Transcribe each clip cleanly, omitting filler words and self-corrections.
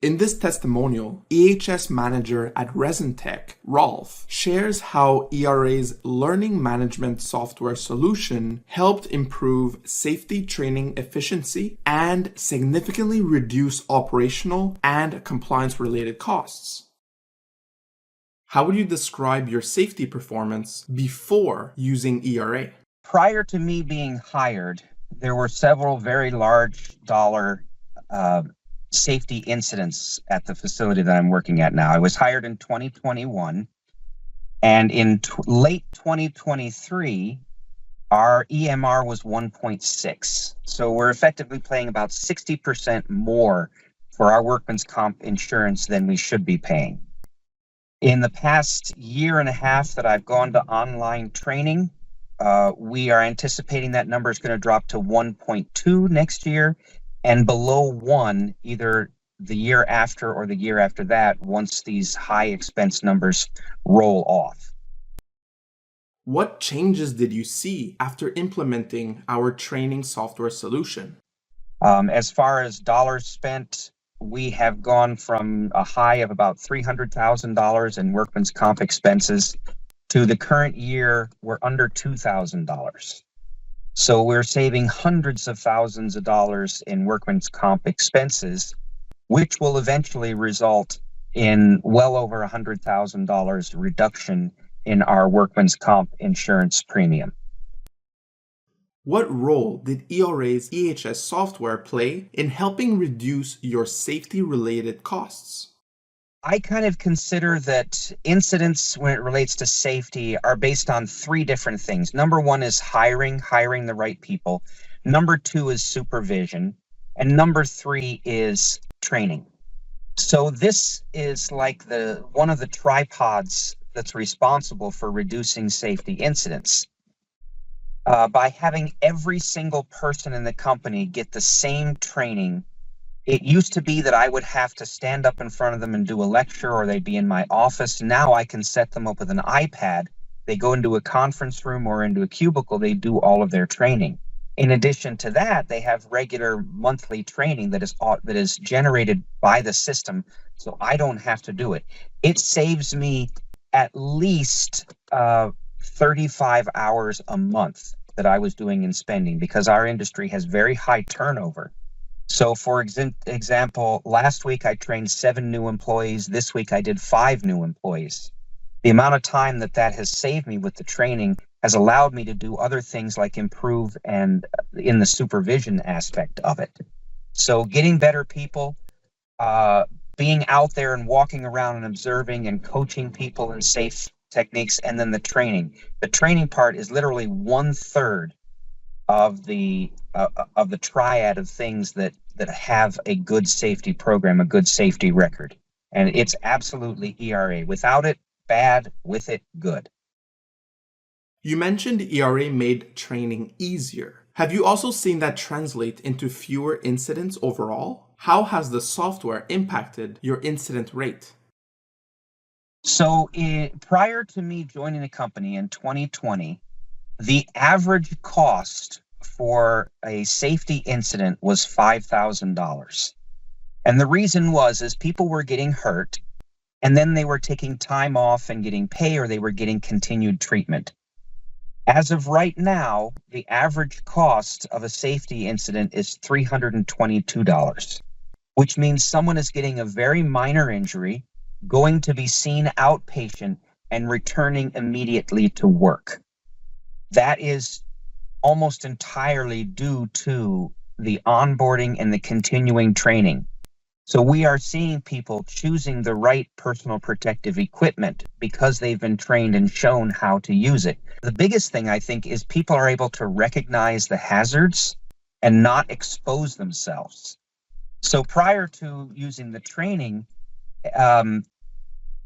In this testimonial, EHS manager at ResinTech, Rolf, shares how ERA's learning management software solution helped improve safety training efficiency and significantly reduce operational and compliance-related costs. How would you describe your safety performance before using ERA? Prior to me being hired, there were several very large dollar safety incidents at the facility that I'm working at now. I was hired in 2021, and in late 2023, our EMR was 1.6. So we're effectively paying about 60% more for our workman's comp insurance than we should be paying. In the past year and a half that I've gone to online training, we are anticipating that number is going to drop to 1.2 next year, and below 1 either the year after or the year after that, once these high expense numbers roll off. What changes did you see after implementing our training software solution? As far as dollars spent, we have gone from a high of about $300,000 in workman's comp expenses to the current year, we're under $2,000. So we're saving hundreds of thousands of dollars in workman's comp expenses, which will eventually result in well over $100,000 reduction in our workman's comp insurance premium. What role did ERA's EHS software play in helping reduce your safety-related costs? I kind of consider that incidents when it relates to safety are based on 3 different things. Number 1 is hiring the right people. Number 2 is supervision. And number 3 is training. So this is like one of the tripods that's responsible for reducing safety incidents. By having every single person in the company get the same training. It used to be that I would have to stand up in front of them and do a lecture, or they'd be in my office. Now I can set them up with an iPad. They go into a conference room or into a cubicle, they do all of their training. In addition to that, they have regular monthly training that is generated by the system, so I don't have to do it. It saves me at least 35 hours a month that I was doing in spending, because our industry has very high turnover. So for example, last week I trained 7 new employees. This week I did 5 new employees. The amount of time that has saved me with the training has allowed me to do other things like improve and in the supervision aspect of it. So getting better people, being out there and walking around and observing and coaching people in safe techniques, and then the training. The training part is literally 1/3 of the triad of things that have a good safety program, a good safety record. And it's absolutely ERA. Without it, bad. With it, good. You mentioned ERA made training easier. Have you also seen that translate into fewer incidents overall? How has the software impacted your incident rate? So prior to me joining the company in 2020, the average cost for a safety incident was $5,000. And the reason is people were getting hurt, and then they were taking time off and getting pay, or they were getting continued treatment. As of right now, the average cost of a safety incident is $322, which means someone is getting a very minor injury, going to be seen outpatient, and returning immediately to work. That is almost entirely due to the onboarding and the continuing training. So we are seeing people choosing the right personal protective equipment because they've been trained and shown how to use it. The biggest thing, I think, is people are able to recognize the hazards and not expose themselves. So prior to using the training,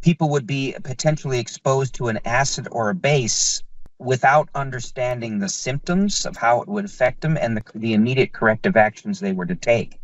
people would be potentially exposed to an acid or a base without understanding the symptoms of how it would affect them and the immediate corrective actions they were to take.